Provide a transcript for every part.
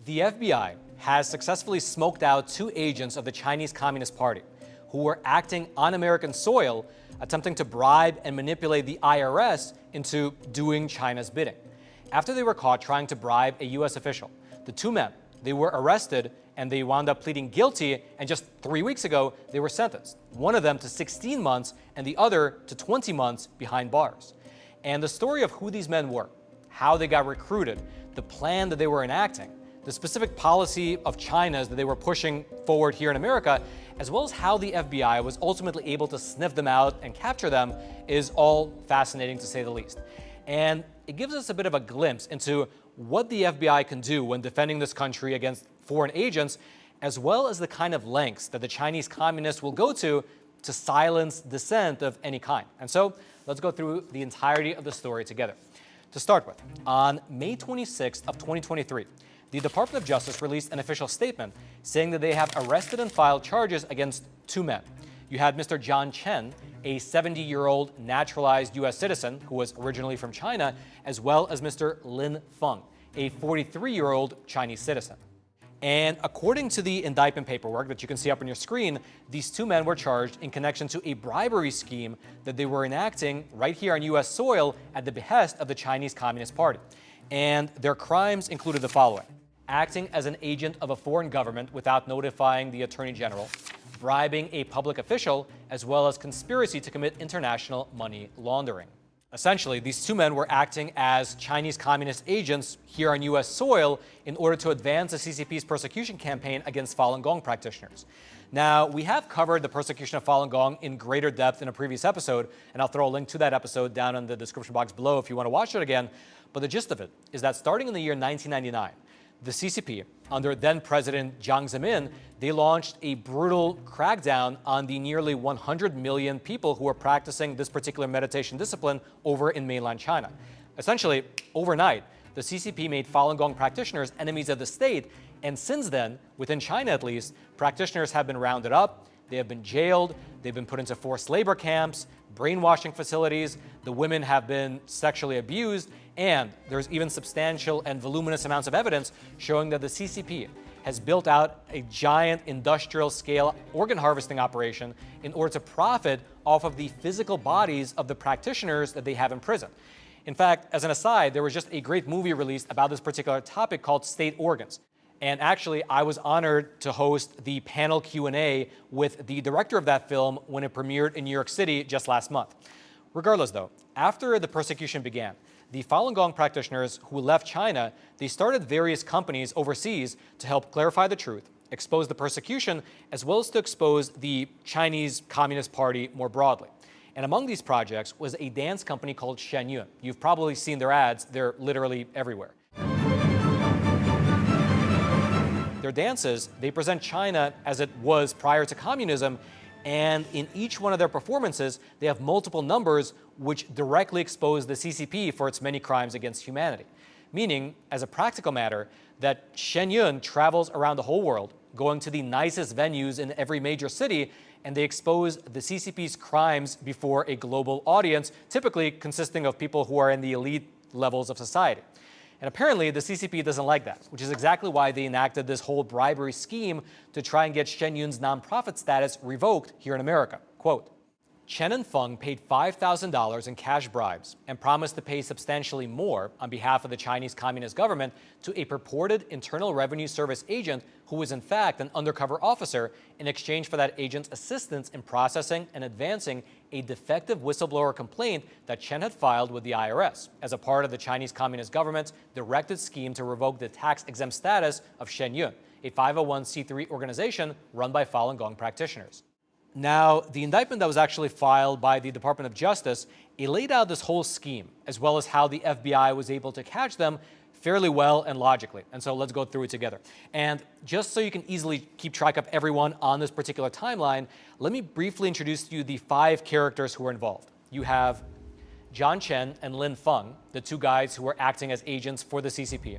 The FBI has successfully smoked out 2 agents of the Chinese Communist Party who were acting on American soil, attempting to bribe and manipulate the IRS into doing China's bidding. After they were caught trying to bribe a U.S. official, the 2 men, they were arrested and they wound up pleading guilty, and just 3 weeks ago, they were sentenced. One of them to 16 months and the other to 20 months behind bars. And the story of who these men were, how they got recruited, the plan that they were enacting, the specific policy of China's that they were pushing forward here in America, as well as how the FBI was ultimately able to sniff them out and capture them, is all fascinating to say the least. And it gives us a bit of a glimpse into what the FBI can do when defending this country against foreign agents, as well as the kind of lengths that the Chinese communists will go to silence dissent of any kind. And so let's go through the entirety of the story together. To start with, on May 26th of 2023, the Department of Justice released an official statement saying that they have arrested and filed charges against 2 men. You had Mr. John Chen, a 70-year-old naturalized U.S. citizen who was originally from China, as well as Mr. Lin Feng, a 43-year-old Chinese citizen. And according to the indictment paperwork that you can see up on your screen, these 2 men were charged in connection to a bribery scheme that they were enacting right here on U.S. soil at the behest of the Chinese Communist Party. And their crimes included the following: acting as an agent of a foreign government without notifying the Attorney General, bribing a public official, as well as conspiracy to commit international money laundering. Essentially, these 2 men were acting as Chinese communist agents here on U.S. soil in order to advance the CCP's persecution campaign against Falun Gong practitioners. Now, we have covered the persecution of Falun Gong in greater depth in a previous episode, and I'll throw a link to that episode down in the description box below if you want to watch it again. But the gist of it is that starting in the year 1999, the CCP, under then-President Jiang Zemin, they launched a brutal crackdown on the nearly 100 million people who were practicing this particular meditation discipline over in mainland China. Essentially, overnight, the CCP made Falun Gong practitioners enemies of the state, and since then, within China at least, practitioners have been rounded up, they have been jailed, they've been put into forced labor camps, brainwashing facilities, the women have been sexually abused, and there's even substantial and voluminous amounts of evidence showing that the CCP has built out a giant industrial-scale organ harvesting operation in order to profit off of the physical bodies of the practitioners that they have in prison. In fact, as an aside, there was just a great movie released about this particular topic called State Organs. And actually, I was honored to host the panel Q&A with the director of that film when it premiered in New York City just last month. Regardless, though, after the persecution began, the Falun Gong practitioners who left China, they started various companies overseas to help clarify the truth, expose the persecution, as well as to expose the Chinese Communist Party more broadly. And among these projects was a dance company called Shenyun. You've probably seen their ads. They're literally everywhere. Their dances, they present China as it was prior to communism, and in each one of their performances, they have multiple numbers which directly expose the CCP for its many crimes against humanity. Meaning, as a practical matter, that Shenyun travels around the whole world, going to the nicest venues in every major city, and they expose the CCP's crimes before a global audience, typically consisting of people who are in the elite levels of society. And apparently, the CCP doesn't like that, which is exactly why they enacted this whole bribery scheme to try and get Shenyun's nonprofit status revoked here in America. Quote, Chen and Feng paid $5,000 in cash bribes and promised to pay substantially more on behalf of the Chinese Communist government to a purported Internal Revenue Service agent who was in fact an undercover officer in exchange for that agent's assistance in processing and advancing a defective whistleblower complaint that Chen had filed with the IRS as a part of the Chinese Communist government's directed scheme to revoke the tax-exempt status of Shenyun, a 501c3 organization run by Falun Gong practitioners. Now, the indictment that was actually filed by the Department of Justice, it laid out this whole scheme, as well as how the FBI was able to catch them fairly well and logically. And so let's go through it together. And just so you can easily keep track of everyone on this particular timeline, let me briefly introduce to you the 5 characters who were involved. You have John Chen and Lin Feng, the 2 guys who were acting as agents for the CCP.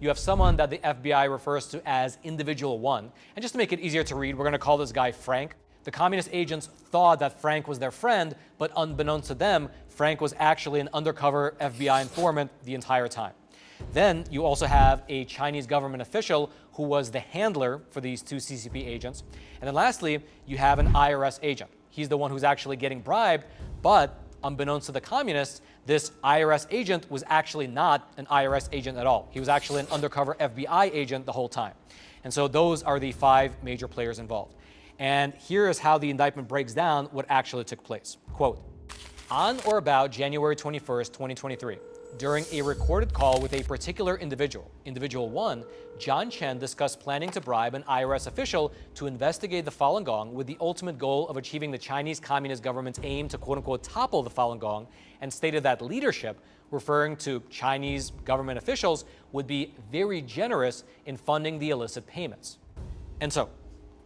You have someone that the FBI refers to as Individual 1. And just to make it easier to read, we're going to call this guy Frank. The communist agents thought that Frank was their friend, but unbeknownst to them, Frank was actually an undercover FBI informant the entire time. Then you also have a Chinese government official who was the handler for these two CCP agents. And then lastly, you have an IRS agent. He's the one who's actually getting bribed, but unbeknownst to the communists, this IRS agent was actually not an IRS agent at all. He was actually an undercover FBI agent the whole time. And so those are the 5 major players involved. And here is how the indictment breaks down what actually took place. Quote, on or about January 21st, 2023, during a recorded call with a particular individual 1, John Chen discussed planning to bribe an IRS official to investigate the Falun Gong with the ultimate goal of achieving the Chinese Communist government's aim to quote-unquote topple the Falun Gong, and stated that leadership, referring to Chinese government officials, would be very generous in funding the illicit payments. And so,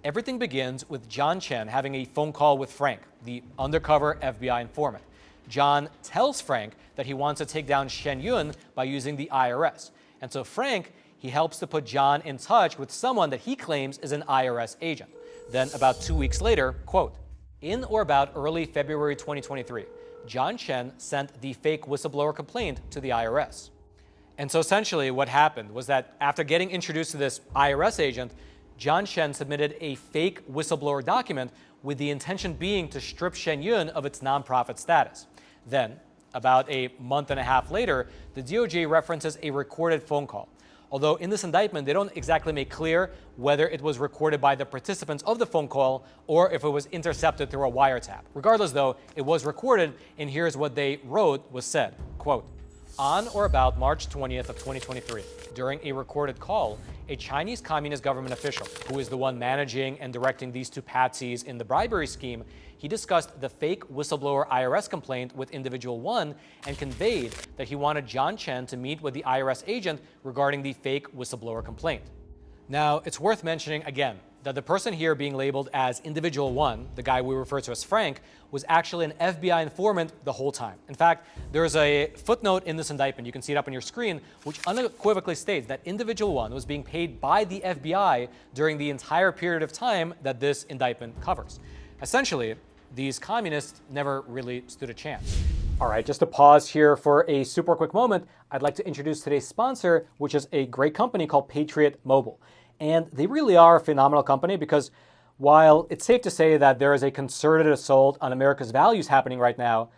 everything begins with John Chen having a phone call with Frank, the undercover FBI informant. John tells Frank that he wants to take down Shen Yun by using the IRS. And so Frank, he helps to put John in touch with someone that he claims is an IRS agent. Then about 2 weeks later, quote, in or about early February 2023, John Chen sent the fake whistleblower complaint to the IRS. And so essentially what happened was that after getting introduced to this IRS agent, John Chen submitted a fake whistleblower document with the intention being to strip Shen Yun of its nonprofit status. Then, about a month and a half later, the DOJ references a recorded phone call. Although in this indictment, they don't exactly make clear whether it was recorded by the participants of the phone call or if it was intercepted through a wiretap. Regardless, though, it was recorded, and here's what they wrote was said, quote, on or about March 20th of 2023, during a recorded call, a Chinese Communist government official, who is the one managing and directing these two patsies in the bribery scheme, he discussed the fake whistleblower IRS complaint with individual 1 and conveyed that he wanted John Chen to meet with the IRS agent regarding the fake whistleblower complaint. Now, it's worth mentioning again that the person here being labeled as individual 1, the guy we refer to as Frank, was actually an FBI informant the whole time. In fact, there's a footnote in this indictment, you can see it up on your screen, which unequivocally states that individual 1 was being paid by the FBI during the entire period of time that this indictment covers. Essentially, these communists never really stood a chance. All right, just to pause here for a super quick moment, I'd like to introduce today's sponsor, which is a great company called Patriot Mobile. And they really are a phenomenal company because while it's safe to say that there is a concerted assault on America's values happening right now,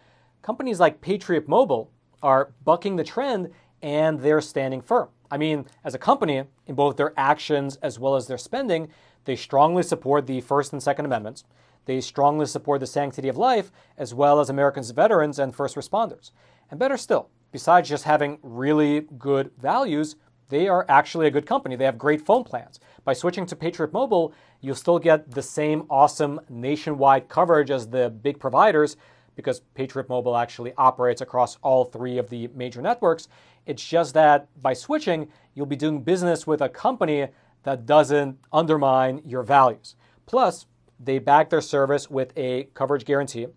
companies like Patriot Mobile are bucking the trend and they're standing firm. I mean, as a company, in both their actions as well as their spending, they strongly support the First and Second Amendments. They strongly support the sanctity of life, as well as Americans' veterans and first responders. And better still, besides just having really good values, they are actually a good company. They have great phone plans. By switching to Patriot Mobile, you'll still get the same awesome nationwide coverage as the big providers, because Patriot Mobile actually operates across all 3 of the major networks. It's just that by switching, you'll be doing business with a company that doesn't undermine your values. Plus, they back their service with a coverage guarantee.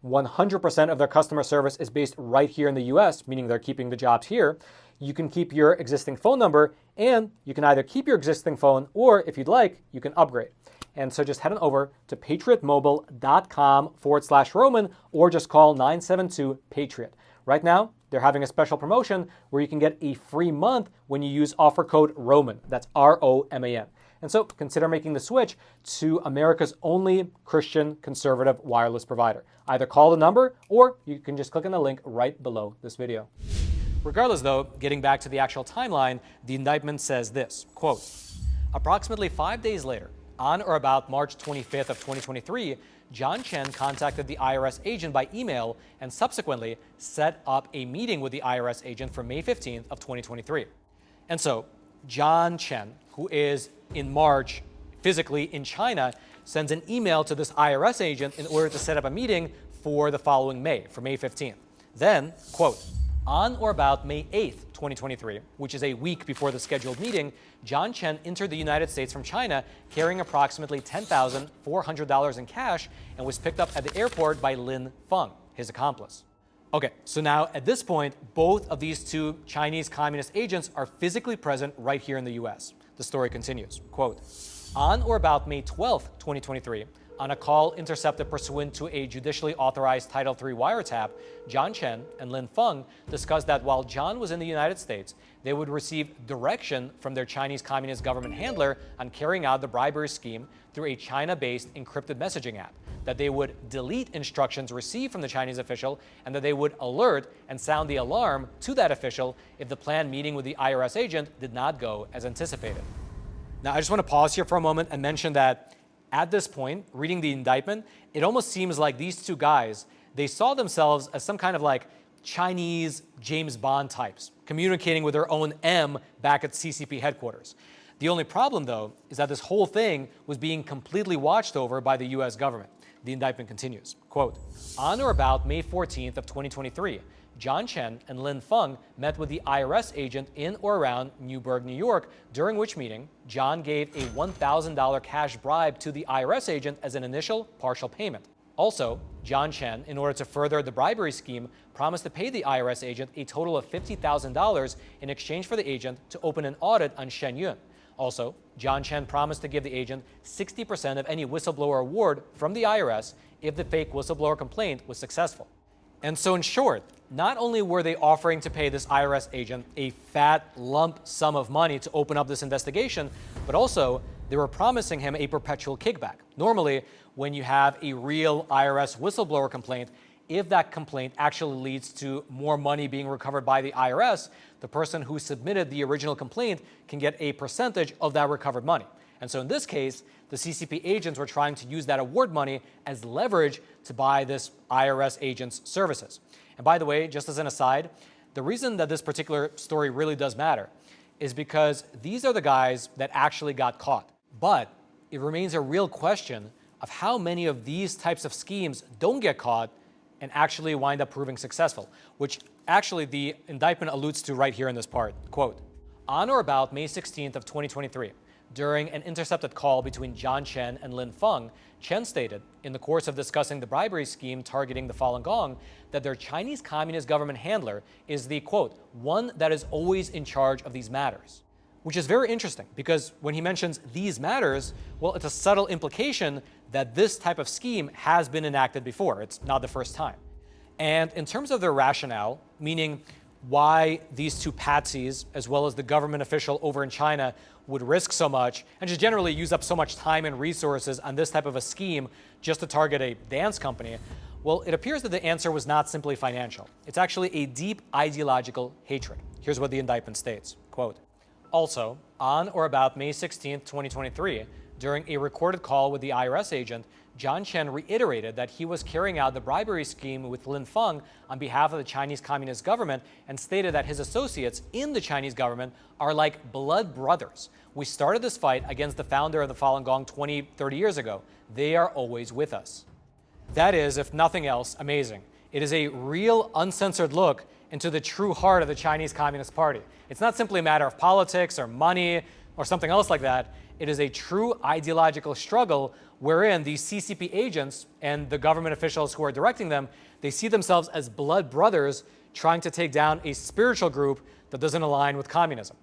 100% of their customer service is based right here in the US, meaning they're keeping the jobs here. You can keep your existing phone number, and you can either keep your existing phone, or if you'd like, you can upgrade. And so just head on over to patriotmobile.com/Roman, or just call 972-PATRIOT. Right now, they're having a special promotion where you can get a free month when you use offer code ROMAN. That's ROMAN. And so consider making the switch to America's only Christian conservative wireless provider. Either call the number, or you can just click on the link right below this video. Regardless, though, getting back to the actual timeline, the indictment says this, quote, approximately 5 days later, on or about March 25th of 2023, John Chen contacted the IRS agent by email and subsequently set up a meeting with the IRS agent for May 15th of 2023. And so John Chen, who is in March physically in China, sends an email to this IRS agent in order to set up a meeting for the following May, for May 15th. Then, quote, on or about May 8th, 2023, which is a week before the scheduled meeting, John Chen entered the United States from China carrying approximately $10,400 in cash and was picked up at the airport by Lin Feng, his accomplice. Okay, so now at this point, both of these 2 Chinese communist agents are physically present right here in the US. The story continues, quote, on or about May 12th, 2023, On a call intercepted pursuant to a judicially authorized Title III wiretap, John Chen and Lin Feng discussed that while John was in the United States, they would receive direction from their Chinese Communist government handler on carrying out the bribery scheme through a China-based encrypted messaging app, that they would delete instructions received from the Chinese official, and that they would alert and sound the alarm to that official if the planned meeting with the IRS agent did not go as anticipated. Now, I just want to pause here for a moment and mention that at this point, reading the indictment, it almost seems like these two guys, they saw themselves as some kind of like Chinese James Bond types, communicating with their own M back at CCP headquarters. The only problem, though, is that this whole thing was being completely watched over by the U.S. government. The indictment continues, quote, on or about May 14th of 2023, John Chen and Lin Feng met with the IRS agent in or around Newburgh, New York, during which meeting John gave a $1,000 cash bribe to the IRS agent as an initial partial payment. Also, John Chen, in order to further the bribery scheme, promised to pay the IRS agent a total of $50,000 in exchange for the agent to open an audit on Shen Yun. Also, John Chen promised to give the agent 60% of any whistleblower award from the IRS if the fake whistleblower complaint was successful. And so in short, not only were they offering to pay this IRS agent a fat lump sum of money to open up this investigation, but also they were promising him a perpetual kickback. Normally, when you have a real IRS whistleblower complaint, if that complaint actually leads to more money being recovered by the IRS, the person who submitted the original complaint can get a percentage of that recovered money. And so in this case, the CCP agents were trying to use that award money as leverage to buy this IRS agent's services. And by the way, just as an aside, the reason that this particular story really does matter is because these are the guys that actually got caught. But it remains a real question of how many of these types of schemes don't get caught and actually wind up proving successful, which actually the indictment alludes to right here in this part. Quote, on or about May 16th of 2023, during an intercepted call between John Chen and Lin Feng, Chen stated, in the course of discussing the bribery scheme targeting the Falun Gong, that their Chinese Communist government handler is the, quote, one that is always in charge of these matters. Which is very interesting because when he mentions these matters, well, it's a subtle implication that this type of scheme has been enacted before. It's not the first time. And in terms of their rationale, meaning why these two patsies, as well as the government official over in China, would risk so much and just generally use up so much time and resources on this type of a scheme just to target a dance company, well, it appears that the answer was not simply financial. It's actually a deep ideological hatred. Here's what the indictment states, quote, also, on or about May 16th, 2023, during a recorded call with the IRS agent, John Chen reiterated that he was carrying out the bribery scheme with Lin Feng on behalf of the Chinese Communist government and stated that his associates in the Chinese government are like blood brothers. We started this fight against the founder of the Falun Gong 20, 30 years ago. They are always with us. That is, if nothing else, amazing. It is a real uncensored look into the true heart of the Chinese Communist Party. It's not simply a matter of politics or money or something else like that. It is a true ideological struggle wherein these CCP agents and the government officials who are directing them, they see themselves as blood brothers trying to take down a spiritual group that doesn't align with communism.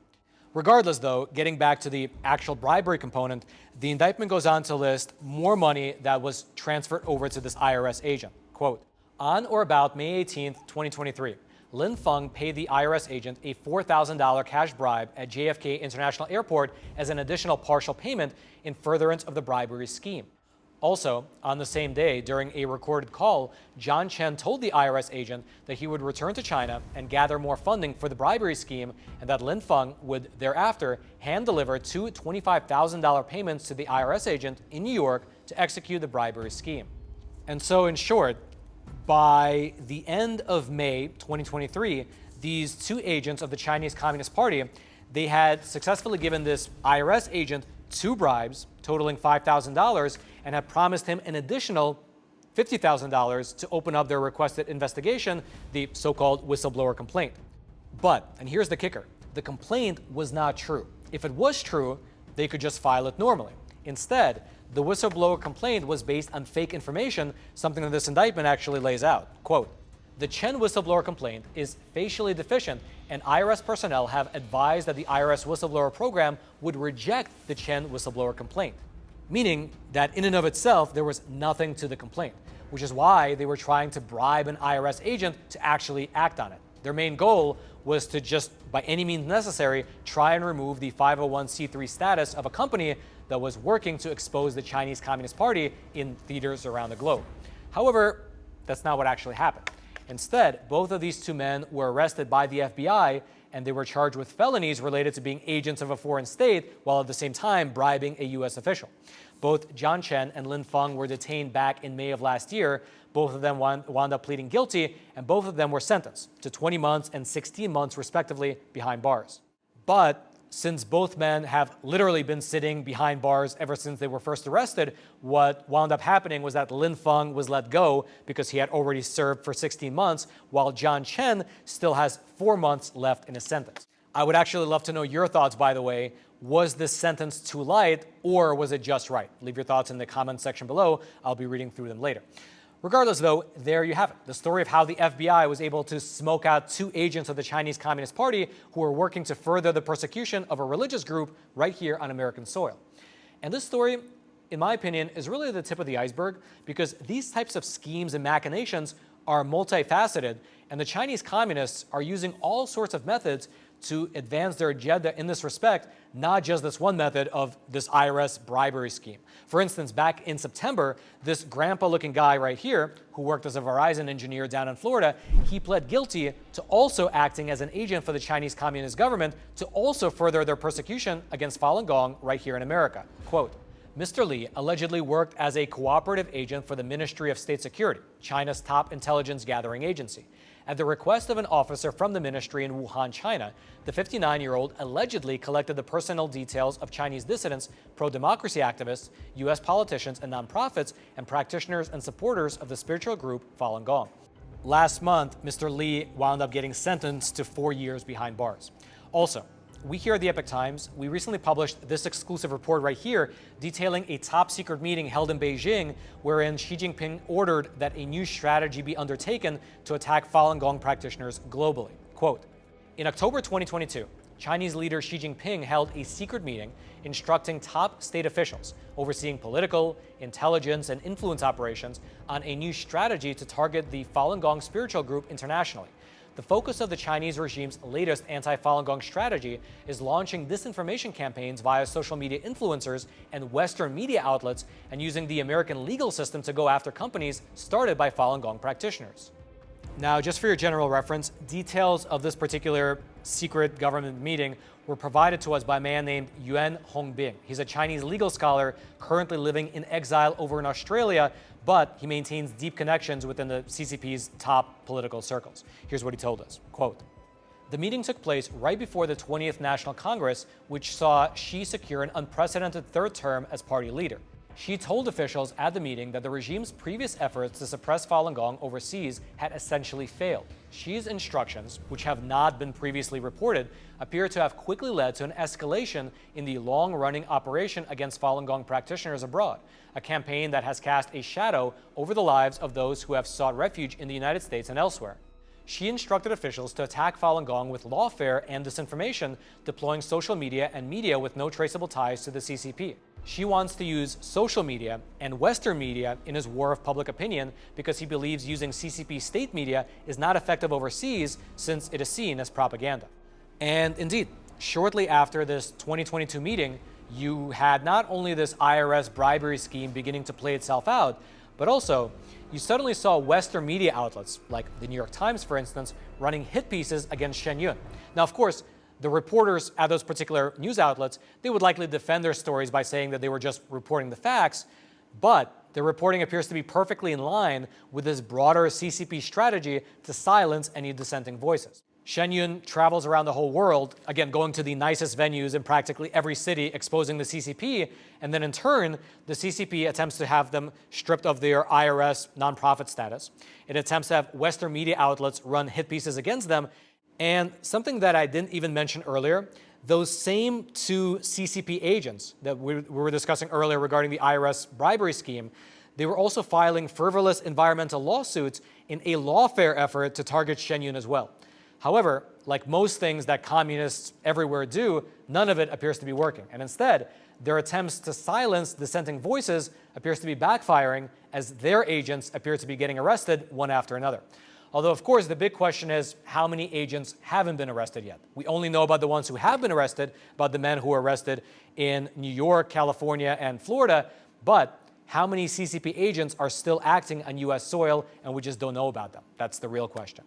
Regardless, though, getting back to the actual bribery component, the indictment goes on to list more money that was transferred over to this IRS agent. Quote, on or about May 18th, 2023, Lin Feng paid the IRS agent a $4,000 cash bribe at JFK International Airport as an additional partial payment in furtherance of the bribery scheme. Also, on the same day, during a recorded call, John Chen told the IRS agent that he would return to China and gather more funding for the bribery scheme, and that Lin Feng would thereafter hand-deliver two $25,000 payments to the IRS agent in New York to execute the bribery scheme. And so, in short, by the end of May 2023, these two agents of the Chinese Communist Party, they had successfully given this IRS agent two bribes totaling $5,000 and had promised him an additional $50,000 to open up their requested investigation, the so-called whistleblower complaint. But, and here's the kicker, the complaint was not true. If it was true, they could just file it normally. Instead, the whistleblower complaint was based on fake information, something that this indictment actually lays out. Quote, the Chen whistleblower complaint is facially deficient, and IRS personnel have advised that the IRS whistleblower program would reject the Chen whistleblower complaint. meaning that in and of itself, there was nothing to the complaint, which is why they were trying to bribe an IRS agent to actually act on it. Their main goal was to just, by any means necessary, try and remove the 501c3 status of a company that was working to expose the Chinese Communist Party in theaters around the globe. However, that's not what actually happened. Instead, both of these two men were arrested by the FBI, and they were charged with felonies related to being agents of a foreign state while at the same time bribing a U.S. official. Both John Chen and Lin Feng were detained back in May of last year. Both of them wound up pleading guilty, and both of them were sentenced to 20 months and 16 months, respectively, behind bars. But since both men have literally been sitting behind bars ever since they were first arrested, what wound up happening was that Lin Feng was let go because he had already served for 16 months, while John Chen still has 4 months left in his sentence. I would actually love to know your thoughts, by the way. Was this sentence too light, or was it just right? Leave your thoughts in the comments section below. I'll be reading through them later. Regardless, though, there you have it, the story of how the FBI was able to smoke out 2 agents of the Chinese Communist Party who were working to further the persecution of a religious group right here on American soil. And this story, in my opinion, is really the tip of the iceberg, because these types of schemes and machinations are multifaceted, and the Chinese communists are using all sorts of methods to advance their agenda in this respect, not just this one method of this IRS bribery scheme. For instance, back in September, this grandpa-looking guy right here, who worked as a Verizon engineer down in Florida, he pled guilty to also acting as an agent for the Chinese Communist government to also further their persecution against Falun Gong right here in America. Quote, Mr. Li allegedly worked as a cooperative agent for the Ministry of State Security, China's top intelligence gathering agency. At the request of an officer from the ministry in Wuhan, China, the 59-year-old allegedly collected the personal details of Chinese dissidents, pro-democracy activists, U.S. politicians and nonprofits, and practitioners and supporters of the spiritual group Falun Gong. Last month, Mr. Li wound up getting sentenced to 4 years behind bars. Also, we here at the Epoch Times, we recently published this exclusive report right here detailing a top-secret meeting held in Beijing wherein Xi Jinping ordered that a new strategy be undertaken to attack Falun Gong practitioners globally. Quote, in October 2022, Chinese leader Xi Jinping held a secret meeting instructing top state officials overseeing political, intelligence, and influence operations on a new strategy to target the Falun Gong spiritual group internationally. The focus of the Chinese regime's latest anti-Falun Gong strategy is launching disinformation campaigns via social media influencers and Western media outlets, and using the American legal system to go after companies started by Falun Gong practitioners. Now, just for your general reference, details of this particular secret government meeting were provided to us by a man named Yuan Hongbing. He's a Chinese legal scholar currently living in exile over in Australia, but he maintains deep connections within the CCP's top political circles. Here's what he told us, quote, the meeting took place right before the 20th National Congress, which saw Xi secure an unprecedented third term as party leader. Xi told officials at the meeting that the regime's previous efforts to suppress Falun Gong overseas had essentially failed. Xi's instructions, which have not been previously reported, appear to have quickly led to an escalation in the long-running operation against Falun Gong practitioners abroad, a campaign that has cast a shadow over the lives of those who have sought refuge in the United States and elsewhere. Xi instructed officials to attack Falun Gong with lawfare and disinformation, deploying social media and media with no traceable ties to the CCP. Xi wants to use social media and Western media in his war of public opinion because he believes using CCP state media is not effective overseas since it is seen as propaganda. And indeed, shortly after this 2022 meeting, you had not only this IRS bribery scheme beginning to play itself out, but also you suddenly saw Western media outlets, like the New York Times, for instance, running hit pieces against Shen Yun. Now, of course, the reporters at those particular news outlets, they would likely defend their stories by saying that they were just reporting the facts, but their reporting appears to be perfectly in line with this broader CCP strategy to silence any dissenting voices. Shen Yun travels around the whole world, again, going to the nicest venues in practically every city, exposing the CCP, and then in turn, the CCP attempts to have them stripped of their IRS nonprofit status. It attempts to have Western media outlets run hit pieces against them, and something that I didn't even mention earlier, those same two CCP agents that we were discussing earlier regarding the IRS bribery scheme, they were also filing frivolous environmental lawsuits in a lawfare effort to target Shen Yun as well. However, like most things that communists everywhere do, none of it appears to be working. And instead, their attempts to silence dissenting voices appears to be backfiring as their agents appear to be getting arrested one after another. Although, of course, the big question is how many agents haven't been arrested yet. We only know about the ones who have been arrested, about the men who were arrested in New York, California, and Florida. But how many CCP agents are still acting on U.S. soil and we just don't know about them? That's the real question.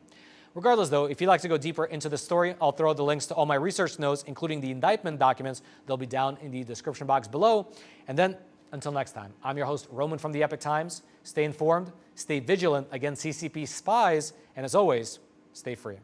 Regardless, though, if you'd like to go deeper into the story, I'll throw the links to all my research notes, including the indictment documents. They'll be down in the description box below. And then, until next time, I'm your host, Roman from the Epoch Times. Stay informed, stay vigilant against CCP spies, and as always, stay free.